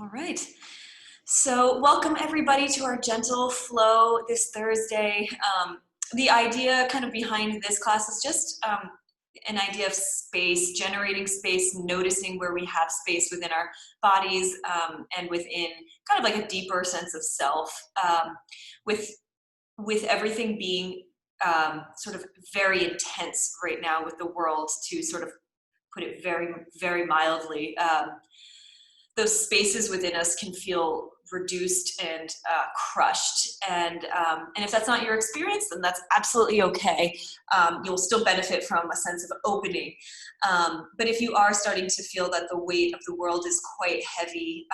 All right. So welcome everybody to our gentle flow this Thursday. The idea kind of behind this class is just an idea of space, generating space, noticing where we have space within our bodies and within kind of like a deeper sense of self, with everything being sort of very intense right now with the world, to sort of put it very, very mildly. Those spaces within us can feel reduced and crushed. And if that's not your experience, then that's absolutely okay. You'll still benefit from a sense of opening. But if you are starting to feel that the weight of the world is quite heavy,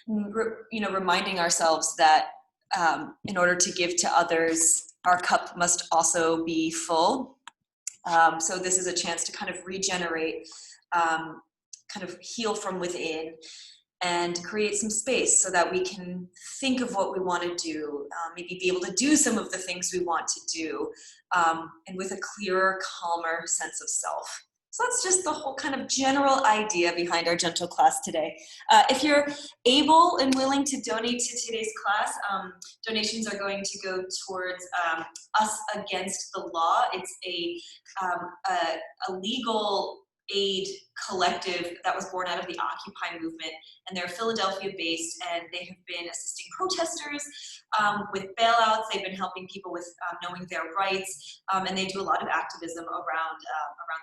reminding ourselves that in order to give to others, our cup must also be full. So this is a chance to kind of regenerate, kind of heal from within, and create some space so that we can think of what we want to do, maybe be able to do some of the things we want to do, and with a clearer, calmer sense of self. So that's just the whole kind of general idea behind our gentle class today. If you're able and willing to donate to today's class, donations are going to go towards Us Against the Law. It's a legal aid collective that was born out of the Occupy movement, and they're Philadelphia based, and they have been assisting protesters with bailouts. They've been helping people with knowing their rights, and they do a lot of activism around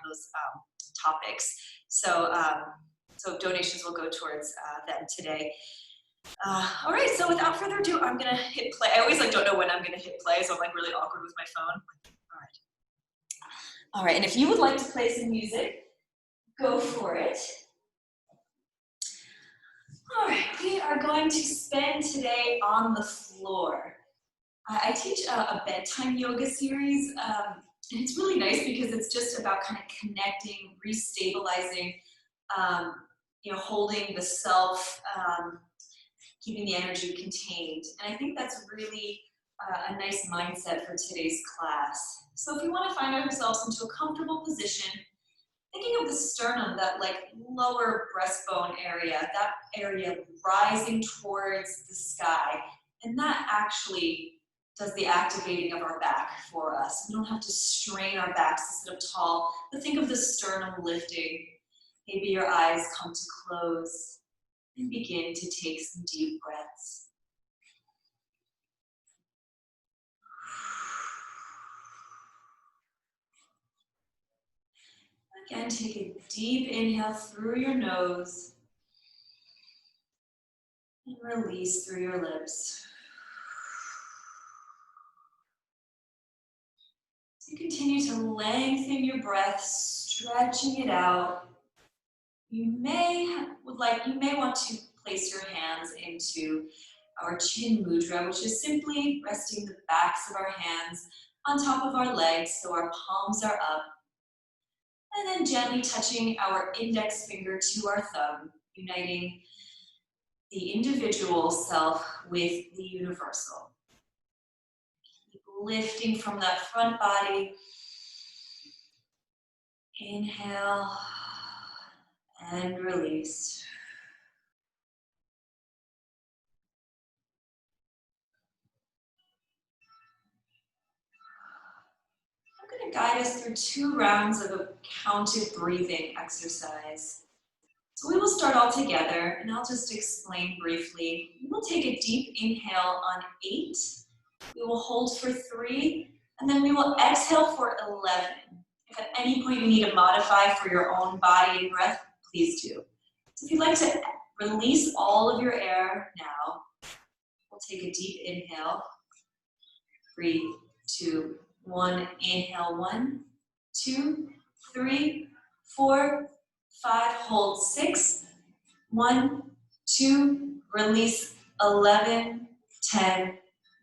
those topics. So donations will go towards them today. All right, so without further ado, I'm gonna hit play. I always don't know when I'm gonna hit play, so I'm really awkward with my phone. All right, and if you would like to play some music, go for it. All right, we are going to spend today on the floor. I teach a bedtime yoga series, and it's really nice because it's just about kind of connecting, restabilizing, holding the self, keeping the energy contained. And I think that's really a nice mindset for today's class. So if you want to find ourselves into a comfortable position, thinking of the sternum, that lower breastbone area, that area rising towards the sky, and that actually does the activating of our back for us. We don't have to strain our backs to sit up tall, but think of the sternum lifting. Maybe your eyes come to close and begin to take some deep breaths. Again, take a deep inhale through your nose and release through your lips. So you continue to lengthen your breath, stretching it out. You may want to place your hands into our chin mudra, which is simply resting the backs of our hands on top of our legs so our palms are up. And then gently touching our index finger to our thumb, uniting the individual self with the universal. Keep lifting from that front body. Inhale and release. I'm going to guide us through 2 rounds of a counted breathing exercise. So we will start all together, and I'll just explain briefly. We will take a deep inhale on 8. We will hold for 3, and then we will exhale for 11. If at any point you need to modify for your own body and breath, please do. So if you'd like to release all of your air now, we'll take a deep inhale. 3, 2, 1. Inhale, 1, 2, 3, 4, 5. Hold 6. 1, 2. Release 11, 10,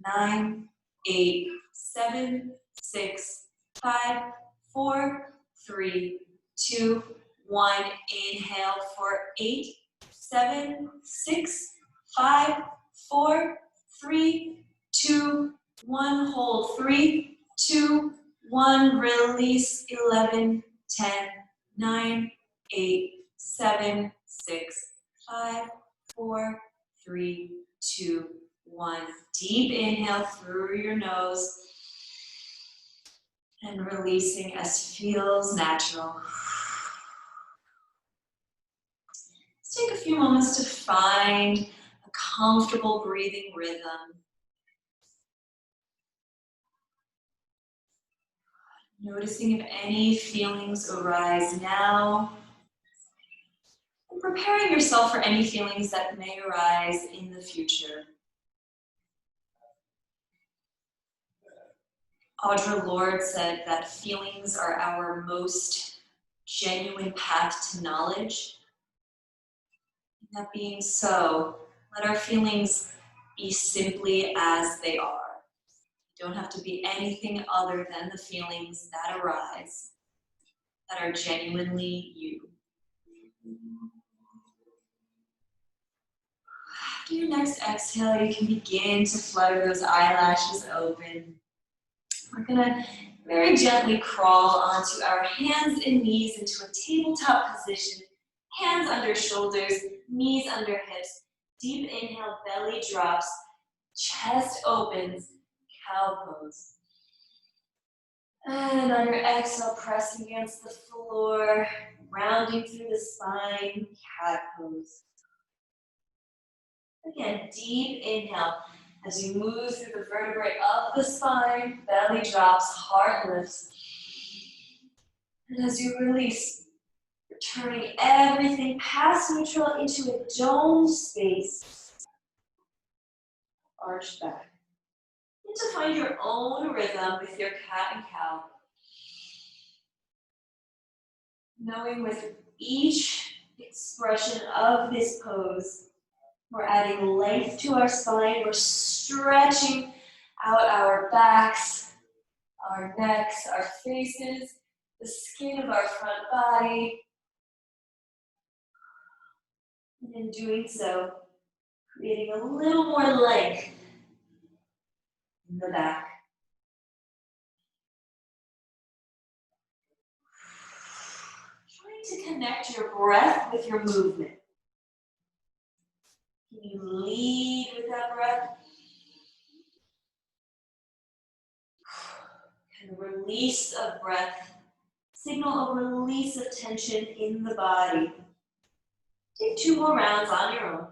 9, 8, 7, 6, 5, 4, 3, 2, 1. Inhale for 8, 7, 6, 5, 4, 3, 2, 1. Hold 3, 2, 1. Release 11, 10, 9, 8, 7, 6, 5, 4, 3, 2, 1. Deep inhale through your nose and releasing as feels natural. Let's take a few moments to find a comfortable breathing rhythm. Noticing if any feelings arise now. And preparing yourself for any feelings that may arise in the future. Audre Lorde said that feelings are our most genuine path to knowledge. And that being so, let our feelings be simply as they are. You don't have to be anything other than the feelings that arise, that are genuinely you. After your next exhale, you can begin to flutter those eyelashes open. We're gonna very gently crawl onto our hands and knees into a tabletop position. Hands under shoulders, knees under hips. Deep inhale, belly drops, chest opens, cow pose. And on your exhale, pressing against the floor, rounding through the spine, cat pose. Again, deep inhale. As you move through the vertebrae of the spine, belly drops, heart lifts. And as you release, you're turning everything past neutral into a domed space. Arch back. And to find your own rhythm with your cat and cow. Knowing with each expression of this pose, we're adding length to our spine. We're stretching out our backs, our necks, our faces, the skin of our front body. And in doing so, creating a little more length in the back. Trying to connect your breath with your movement. Can you lead with that breath? And a release of breath. Signal a release of tension in the body. Take 2 more rounds on your own.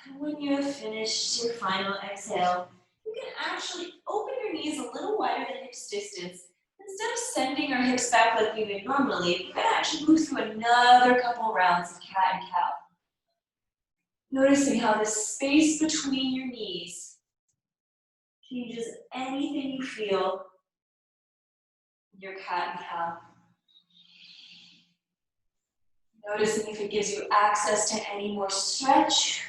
And when you have finished your final exhale, you can actually open your knees a little wider than hips distance. Instead of sending our hips back like we would normally, we're going to actually move through another couple rounds of cat and cow. Noticing how the space between your knees changes anything you feel in your cat and cow. Noticing if it gives you access to any more stretch.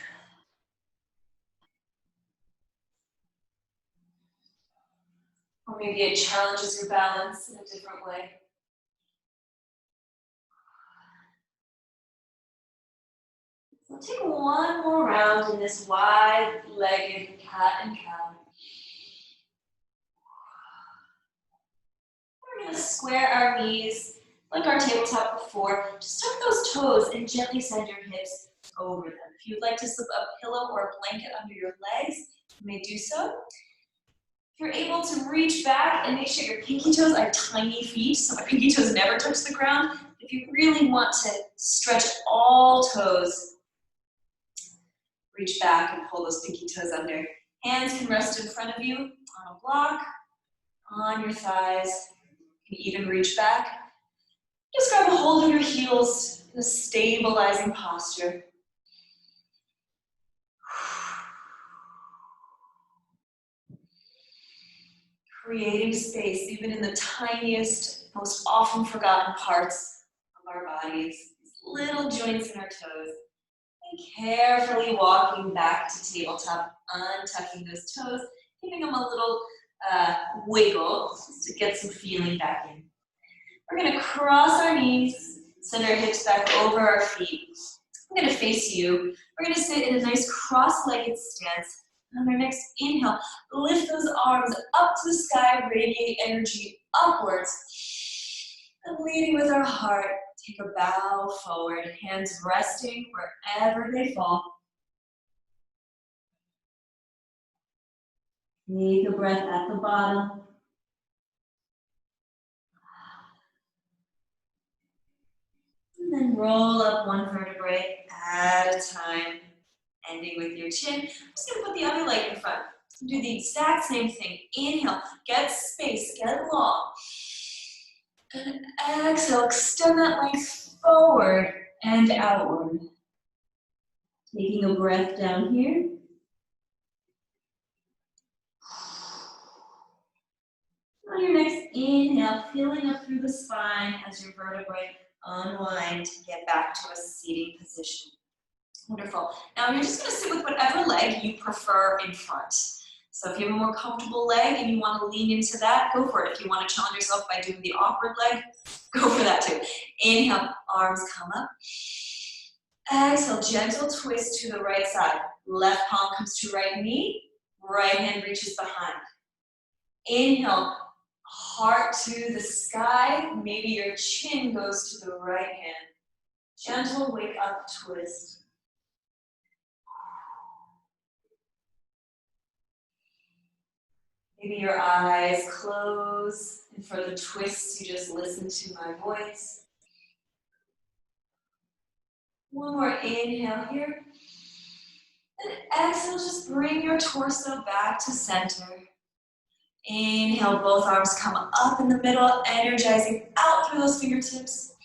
Or maybe it challenges your balance in a different way. So take one more round in this wide-legged cat and cow. We're going to square our knees like our tabletop before. Just tuck those toes and gently send your hips over them. If you'd like to slip a pillow or a blanket under your legs, you may do so. If you're able to reach back and make sure your pinky toes, I have tiny feet, so my pinky toes never touch the ground. If you really want to stretch all toes, reach back and pull those pinky toes under. Hands can rest in front of you on a block, on your thighs. You can even reach back. Just grab a hold of your heels in a stabilizing posture. Creating space even in the tiniest, most often forgotten parts of our bodies. These little joints in our toes. And carefully walking back to tabletop, untucking those toes, giving them a little wiggle just to get some feeling back in. We're going to cross our knees, send our hips back over our feet. I'm going to face you. We're going to sit in a nice cross-legged stance. On our next inhale, lift those arms up to the sky, radiate energy upwards. And leading with our heart, take a bow forward, hands resting wherever they fall. Take a breath at the bottom. And then roll up one vertebrae at a time, ending with your chin. I'm just gonna put the other leg in front. Do the exact same thing. Inhale, get space, get long. And exhale, extend that length forward and outward. Taking a breath down here. On your next inhale, filling up through the spine as your vertebrae unwind to get back to a seating position. Wonderful. Now you're just going to sit with whatever leg you prefer in front. So if you have a more comfortable leg and you want to lean into that, go for it. If you want to challenge yourself by doing the awkward leg, go for that too. Inhale, arms come up. Exhale, gentle twist to the right side. Left palm comes to right knee, right hand reaches behind. Inhale, heart to the sky. Maybe your chin goes to the right hand. Gentle wake up twist. Maybe your eyes close, and for the twists, you just listen to my voice. One more inhale here. And exhale, just bring your torso back to center. Inhale, both arms come up in the middle, energizing out through those fingertips.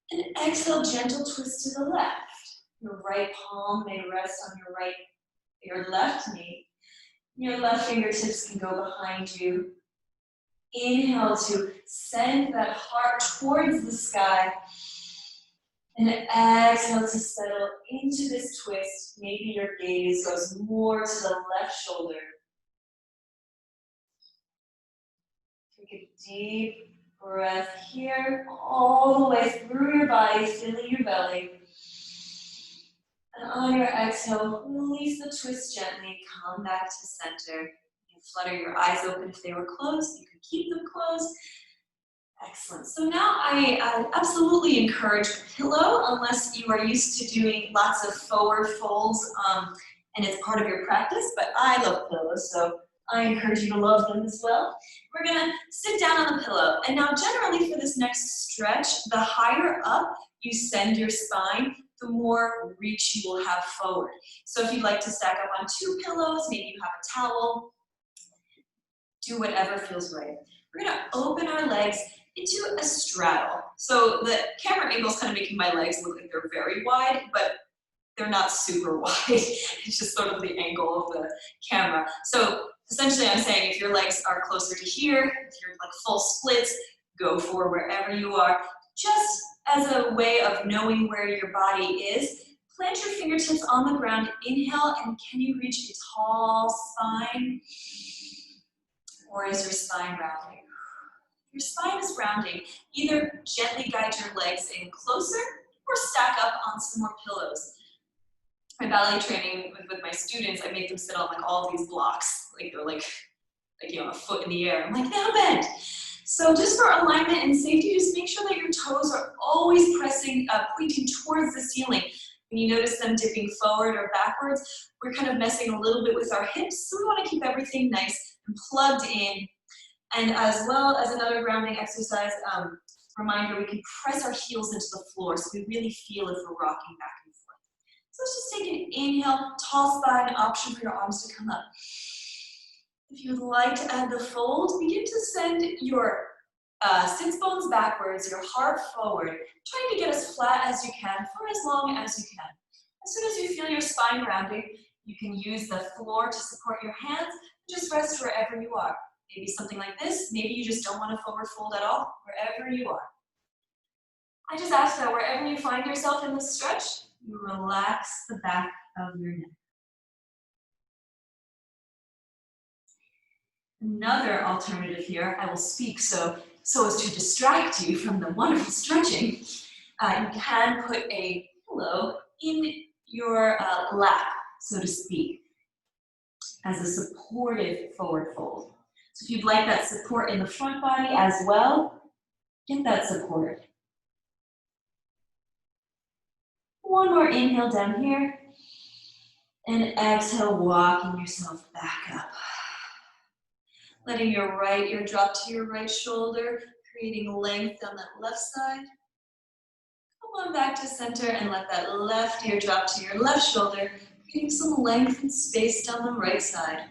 And exhale, gentle twist to the left. Your right palm may rest on your left knee. Your left fingertips can go behind you. Inhale to send that heart towards the sky. And exhale to settle into this twist. Maybe your gaze goes more to the left shoulder. Take a deep breath here, all the way through your body, filling your belly. And on your exhale, release the twist gently, come back to center. You can flutter your eyes open if they were closed. You can keep them closed. Excellent. So now I absolutely encourage pillow, unless you are used to doing lots of forward folds and it's part of your practice, but I love pillows, so I encourage you to love them as well. We're gonna sit down on the pillow. And now generally for this next stretch, the higher up you send your spine, the more reach you will have forward. So if you'd like to stack up on 2 pillows, maybe you have a towel, do whatever feels right. We're gonna open our legs into a straddle. So the camera angle is kind of making my legs look like they're very wide, but they're not super wide. It's just sort of the angle of the camera. So essentially I'm saying if your legs are closer to here, if you're like full splits, go for wherever you are. Just as a way of knowing where your body is, plant your fingertips on the ground. Inhale, and can you reach a tall spine? Or is your spine rounding? Your spine is rounding. Either gently guide your legs in closer or stack up on some more pillows. My ballet training with my students, I make them sit on like all these blocks. Like they're like you know, a foot in the air. I'm like, now bend. So just for alignment and safety, just make sure that your toes are always pressing, pointing towards the ceiling. When you notice them dipping forward or backwards, we're kind of messing a little bit with our hips. So we want to keep everything nice and plugged in. And as well as another grounding exercise, reminder, we can press our heels into the floor so we really feel if we're rocking back and forth. So let's just take an inhale, tall spine, option for your arms to come up. If you would like to add the fold, begin to send your sits bones backwards, your heart forward, trying to get as flat as you can for as long as you can. As soon as you feel your spine rounding, you can use the floor to support your hands, and just rest wherever you are. Maybe something like this, maybe you just don't want to forward fold at all, wherever you are. I just ask that wherever you find yourself in this stretch, you relax the back of your neck. Another alternative here, I will speak so as to distract you from the wonderful stretching. You can put a pillow in your lap, so to speak. as a supportive forward fold. So if you'd like that support in the front body as well, get that support. One more inhale down here. And exhale, walking yourself back up. Letting your right ear drop to your right shoulder, creating length on that left side. Come on back to center and let that left ear drop to your left shoulder, creating some length and space down the right side.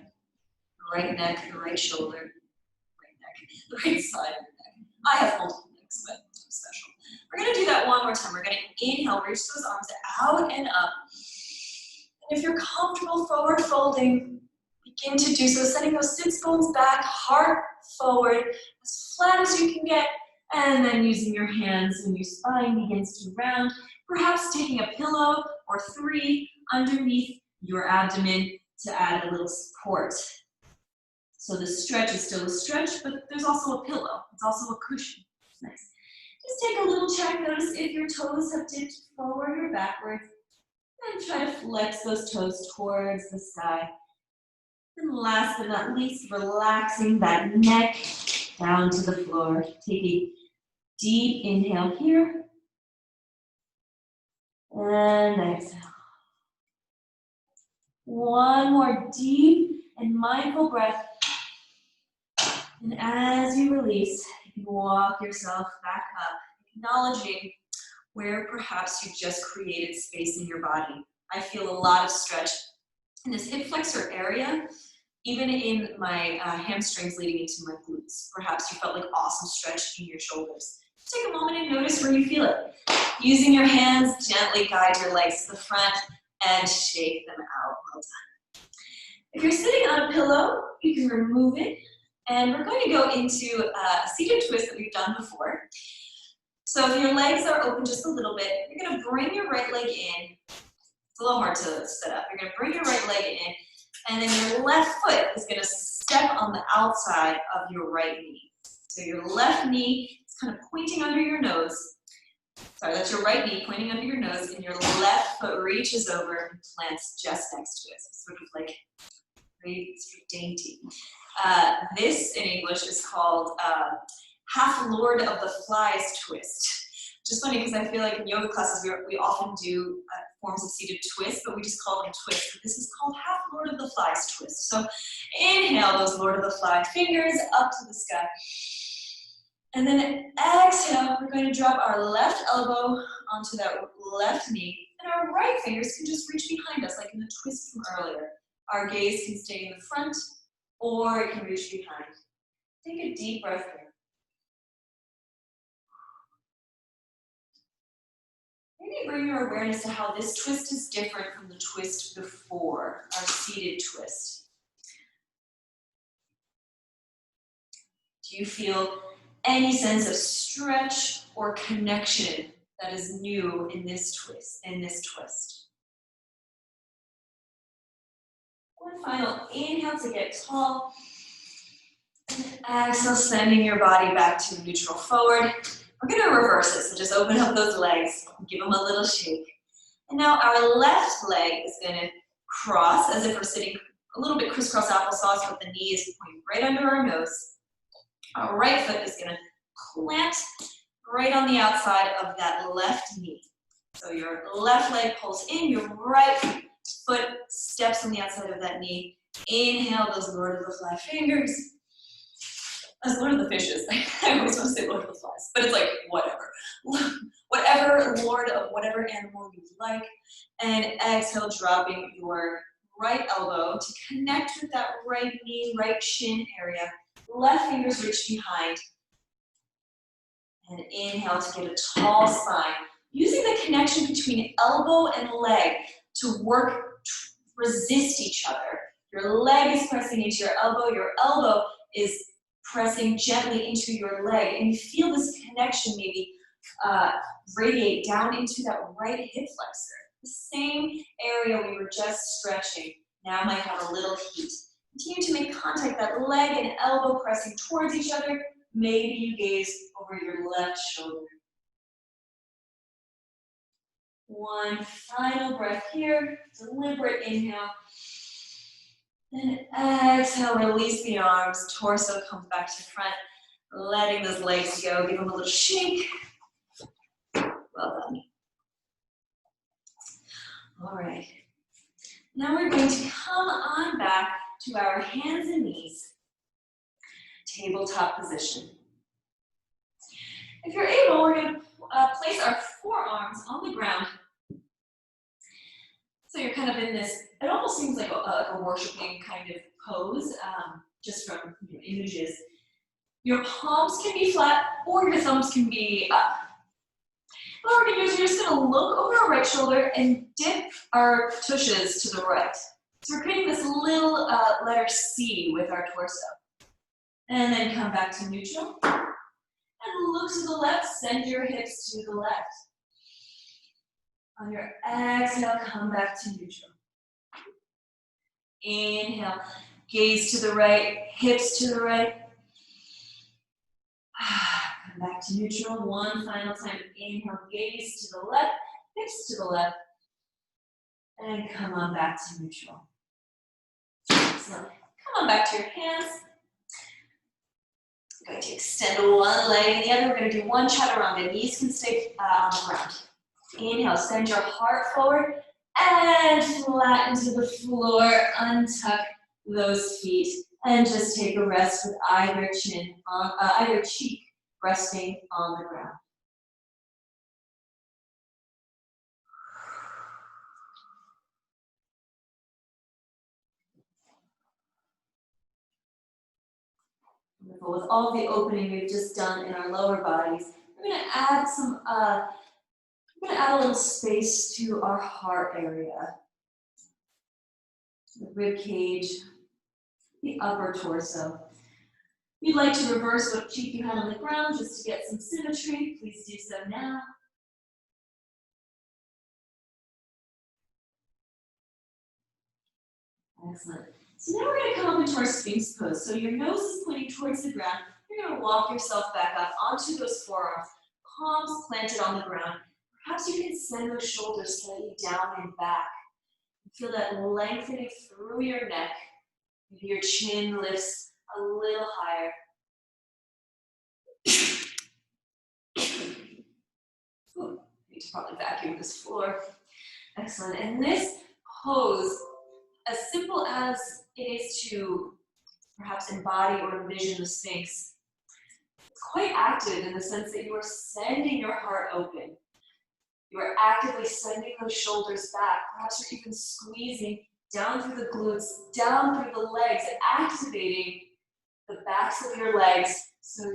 The right neck, the right shoulder, right neck, the right side of the neck. I have multiple necks, but I'm special. We're gonna do that one more time. We're gonna inhale, reach those arms out and up. And if you're comfortable forward folding, begin to do so, sending those sits bones back, heart forward, as flat as you can get, and then using your hands when your spine begins to round, perhaps taking a pillow or 3 underneath your abdomen to add a little support. So the stretch is still a stretch, but there's also a pillow. It's also a cushion. Nice. Just take a little check. Notice if your toes have dipped forward or backwards, and try to flex those toes towards the sky. And last but not least, relaxing that neck down to the floor. Take a deep inhale here. And exhale. One more deep and mindful breath. And as you release, you can walk yourself back up, acknowledging where perhaps you just created space in your body. I feel a lot of stretch in this hip flexor area, even in my hamstrings leading into my glutes. Perhaps you felt like awesome stretch in your shoulders. Just take a moment and notice where you feel it. Using your hands, gently guide your legs to the front and shake them out. Well done. If you're sitting on a pillow, you can remove it. And we're going to go into a seated twist that we've done before. So if your legs are open just a little bit, you're going to bring your right leg in. It's a little hard to set up. You're going to bring your right leg in, and then your left foot is going to step on the outside of your right knee. So your left knee is kind of pointing under your nose. Sorry, that's your right knee pointing under your nose, and your left foot reaches over and plants just next to it. So sort of like very sort of dainty. This in English is called half Lord of the Flies twist. Just funny because I feel like in yoga classes we often do forms of seated twist, but we just call them twists. But this is called half Lord of the Flies twist. So inhale those Lord of the Fly fingers up to the sky. And then exhale, we're going to drop our left elbow onto that left knee. And our right fingers can just reach behind us, like in the twist from earlier. Our gaze can stay in the front, or it can reach behind. Take a deep breath here. Maybe bring your awareness to how this twist is different from the twist before, our seated twist. Do you feel any sense of stretch or connection that is new in this twist? One final inhale to get tall. And exhale, sending your body back to neutral forward. We're going to reverse it, so just open up those legs, give them a little shake. And now our left leg is going to cross as if we're sitting a little bit crisscross applesauce, but the knee is pointing right under our nose. Our right foot is going to plant right on the outside of that left knee. So your left leg pulls in, your right foot steps on the outside of that knee. Inhale those Lord of the Fly fingers. As Lord of the Fishes. I always want to say Lord of the Flies, but it's like whatever. Whatever Lord of whatever animal you like. And exhale, dropping your right elbow to connect with that right knee, right shin area. Left fingers reach behind. And inhale to get a tall spine. Using the connection between elbow and leg to work, resist each other. Your leg is pressing into your elbow is pressing gently into your leg, and you feel this connection maybe radiate down into that right hip flexor. The same area we were just stretching now might have a little heat. Continue to make contact, that leg and elbow pressing towards each other. Maybe you gaze over your left shoulder. One final breath here, deliberate inhale. And exhale, release the arms, torso comes back to front, letting those legs go. Give them a little shake. Well done. All right. Now we're going to come on back to our hands and knees, tabletop position. If you're able, we're going to place our forearms on the ground. So you're kind of in this, it almost seems like a worshiping kind of pose, just from images. Your palms can be flat or your thumbs can be up. What we're going to do is you're just going to look over our right shoulder and dip our tushes to the right. So we're creating this little letter C with our torso. And then come back to neutral. And look to the left, send your hips to the left. On your exhale, come back to neutral. Inhale, gaze to the right, hips to the right. Come back to neutral, one final time. Inhale, gaze to the left, hips to the left. And come on back to neutral. Excellent. Come on back to your hands. We're going to extend one leg and the other. We're going to do one chaturanga. Knees can stay on the ground. Inhale, send your heart forward and flatten to the floor. Untuck those feet and just take a rest with either cheek resting on the ground. With all the opening we've just done in our lower bodies, we're going to add some. We're going to add a little space to our heart area, the rib cage, the upper torso. If you'd like to reverse what cheek you had on the ground just to get some symmetry, please do so now. Excellent. So now we're going to come up into our Sphinx pose. So your nose is pointing towards the ground. You're going to walk yourself back up onto those forearms, palms planted on the ground. Perhaps you can send those shoulders slightly down and back. Feel that lengthening through your neck. Maybe your chin lifts a little higher. Ooh, I need to probably vacuum this floor. Excellent. And this pose, as simple as it is to perhaps embody or envision the Sphinx, it's quite active in the sense that you are sending your heart open. You are actively sending those shoulders back. Perhaps you're even squeezing down through the glutes, down through the legs, activating the backs of your legs so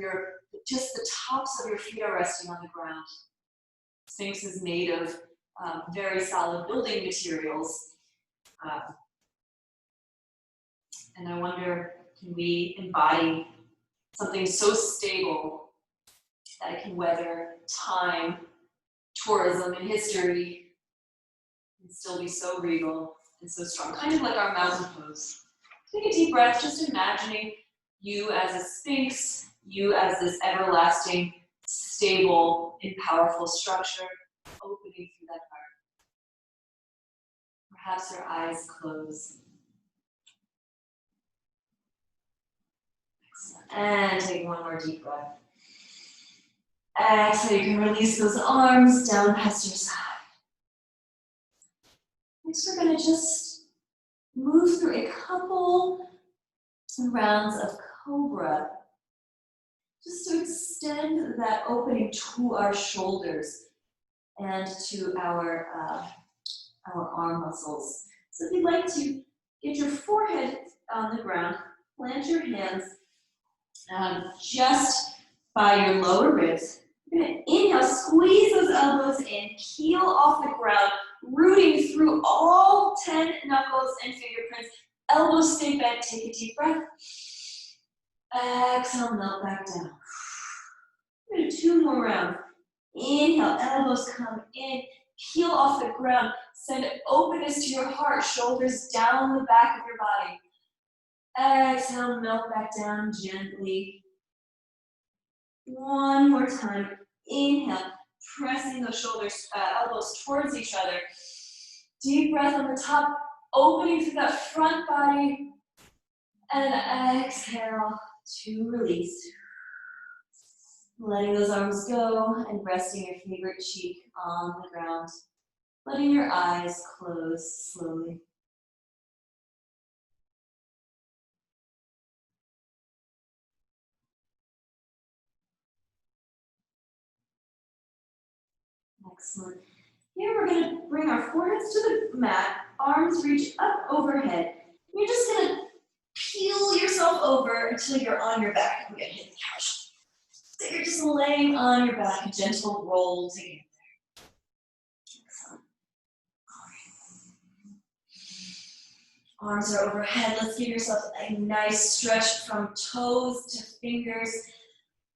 just the tops of your feet are resting on the ground. Sphinx is made of very solid building materials. And I wonder, can we embody something so stable that it can weather time, tourism, and history, and still be so regal and so strong, kind of like our mountain pose. Take a deep breath, just imagining you as a Sphinx, you as this everlasting, stable, and powerful structure, opening through that heart. Perhaps your eyes close. Excellent. And take one more deep breath. Exhale, you can release those arms down past your side. Next, we're going to just move through a couple rounds of Cobra, just to extend that opening to our shoulders and to our arm muscles. So if you'd like to get your forehead on the ground, plant your hands just by your lower ribs. You're going to inhale, squeeze those elbows in, peel off the ground, rooting through all 10 knuckles and fingerprints. Elbows stay bent, take a deep breath. Exhale, melt back down. We're going to do 2 more rounds. Inhale, elbows come in, peel off the ground, send openness to your heart, shoulders down the back of your body. Exhale, melt back down gently. One more time. Inhale, pressing those shoulders, elbows towards each other. Deep breath on the top, opening through that front body, And exhale to release. Letting those arms go and resting your favorite cheek on the ground. Letting your eyes close slowly. Excellent. Here we're going to bring our foreheads to the mat, arms reach up overhead. You're just going to peel yourself over until you're on your back. We're going to hit the couch. So you're just laying on your back, a gentle roll to get there. Excellent. All right. Arms are overhead. Let's give yourself a nice stretch from toes to fingers.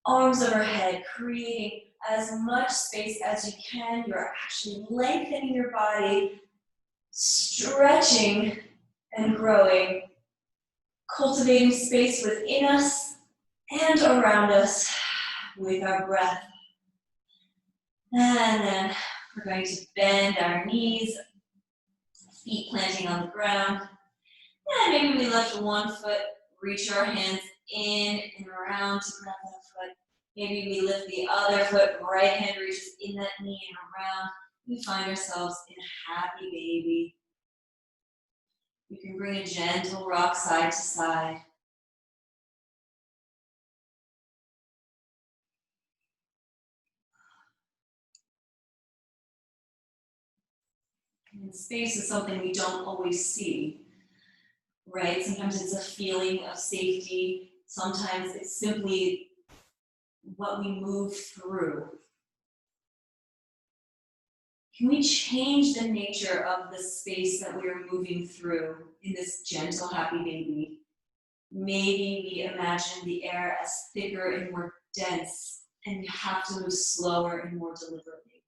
Arms overhead, creating as much space as you can. You're actually lengthening your body, stretching and growing, cultivating space within us and around us with our breath. And then we're going to bend our knees, feet planting on the ground. And maybe we lift one foot, reach our hands in and around to grab that foot. Maybe we lift the other foot, right hand reaches in that knee and around. We find ourselves in a happy baby. You can bring a gentle rock side to side. And space is something we don't always see, right? Sometimes it's a feeling of safety. Sometimes it's simply what we move through. Can we change the nature of the space that we are moving through in this gentle, happy baby? Maybe we imagine the air as thicker and more dense, and you have to move slower and more deliberately.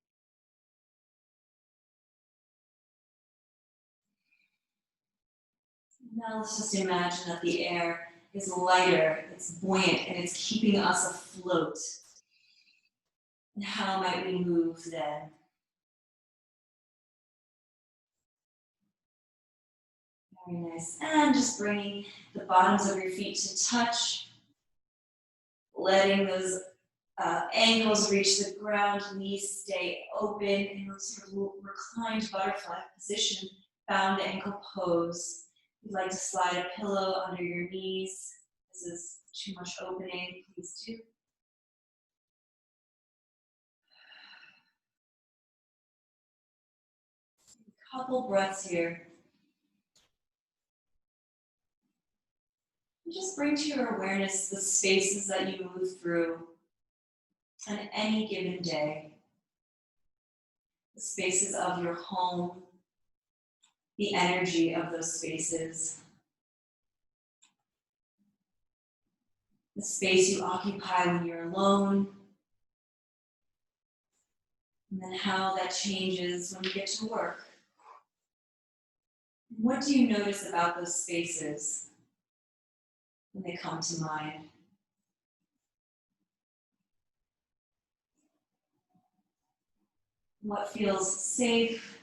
Now let's just imagine that the air is lighter, it's buoyant, and it's keeping us afloat. And how might we move then? Very nice. And just bringing the bottoms of your feet to touch, letting those ankles reach the ground, knees stay open in a sort of reclined butterfly position, bound ankle pose. If you'd like to slide a pillow under your knees, this is too much opening, please do. A couple breaths here. And just bring to your awareness the spaces that you move through on any given day. The spaces of your home, the energy of those spaces, the space you occupy when you're alone, and then how that changes when you get to work. What do you notice about those spaces when they come to mind? What feels safe?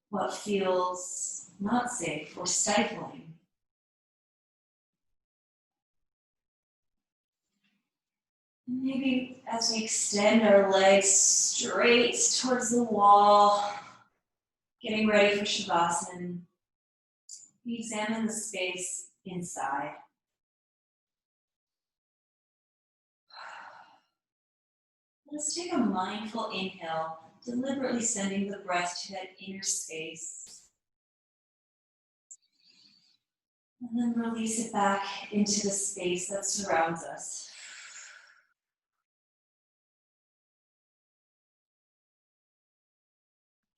What feels not safe or stifling? Maybe as we extend our legs straight towards the wall, getting ready for Shavasana, we examine the space inside. Let's take a mindful inhale, deliberately sending the breath to that inner space. And then release it back into the space that surrounds us.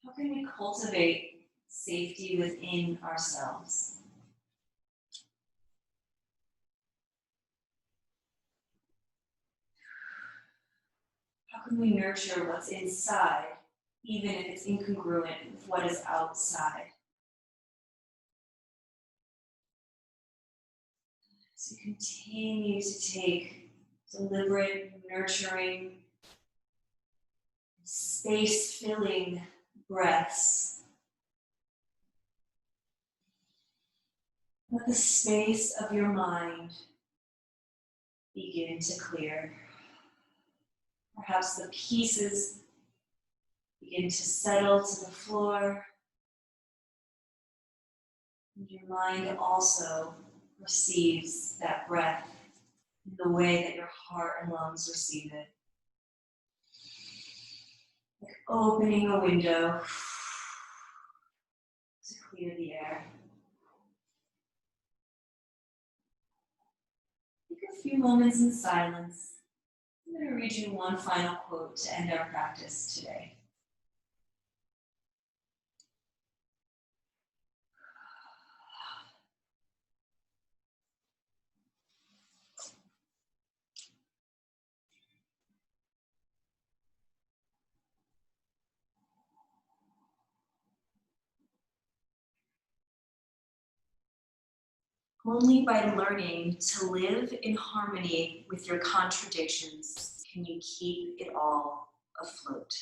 How can we cultivate safety within ourselves? How can we nurture what's inside, even if it's incongruent with what is outside? So continue to take deliberate, nurturing, space-filling breaths. Let the space of your mind begin to clear. Perhaps the pieces begin to settle to the floor. And your mind also receives that breath in the way that your heart and lungs receive it. Like opening a window to clear the air. Take a few moments in silence. I'm going to read you one final quote to end our practice today. Only by learning to live in harmony with your contradictions can you keep it all afloat.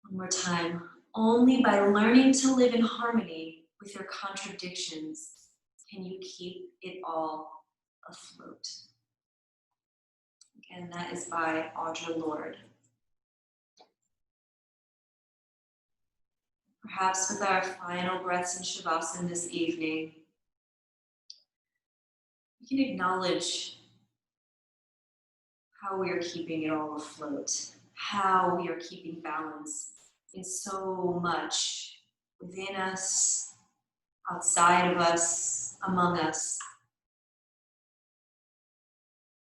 One more time. Only by learning to live in harmony with your contradictions can you keep it all afloat. Again, that is by Audre Lorde. Perhaps with our final breaths in Shavasana this evening, we can acknowledge how we are keeping it all afloat, how we are keeping balance in so much within us, outside of us, among us.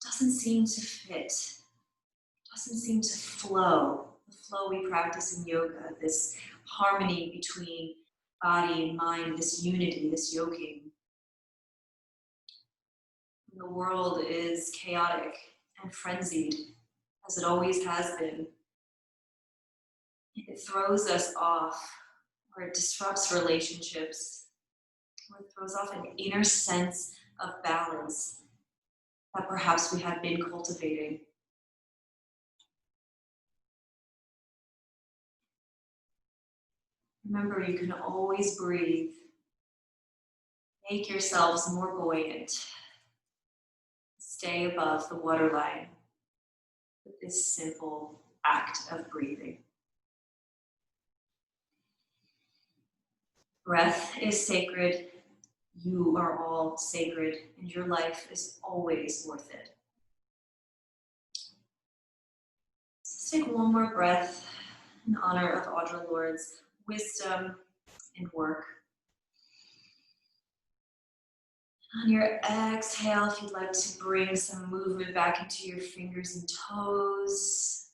Doesn't seem to fit, doesn't seem to flow. The flow we practice in yoga, this harmony between body and mind, this unity, this yoking. The world is chaotic and frenzied, as it always has been. It throws us off, or it disrupts relationships, or it throws off an inner sense of balance that perhaps we have been cultivating. Remember, you can always breathe. Make yourselves more buoyant. Stay above the waterline with this simple act of breathing. Breath is sacred. You are all sacred, and your life is always worth it. Let's take one more breath in honor of Audre Lorde's wisdom and work. On your exhale, if you'd like to bring some movement back into your fingers and toes,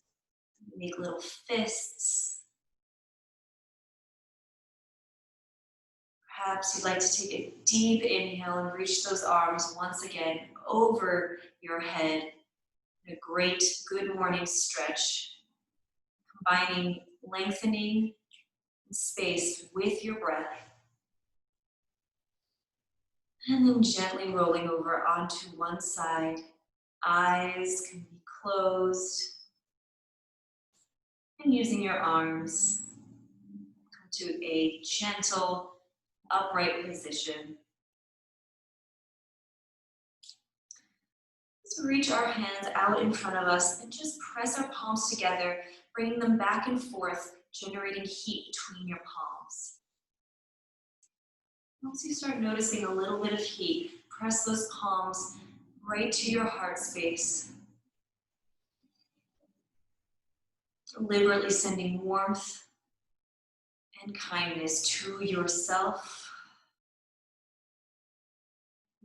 make little fists. Perhaps you'd like to take a deep inhale and reach those arms once again over your head in a great good morning stretch, combining lengthening and space with your breath. And then gently rolling over onto one side. Eyes can be closed. And using your arms, come to a gentle, upright position. So reach our hands out in front of us and just press our palms together, bringing them back and forth, generating heat between your palms. Once you start noticing a little bit of heat, press those palms right to your heart space. Deliberately sending warmth and kindness to yourself.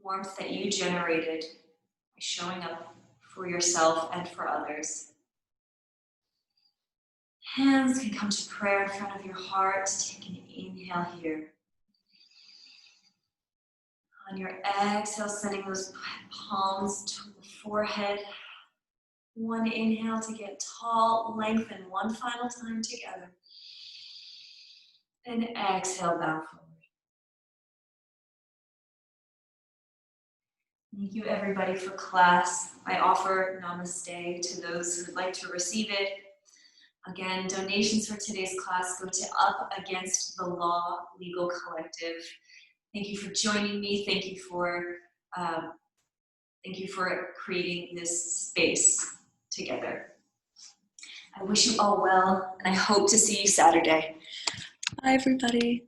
Warmth that you generated by showing up for yourself and for others. Hands can come to prayer in front of your heart. Take an inhale here. On your exhale, sending those palms to the forehead. One inhale to get tall, lengthen one final time together. And exhale, bow forward. Thank you, everybody, for class. I offer namaste to those who would like to receive it. Again, donations for today's class go to Up Against the Law Legal Collective. Thank you for joining me. Thank you for creating this space together. I wish you all well, and I hope to see you Saturday. Bye, everybody.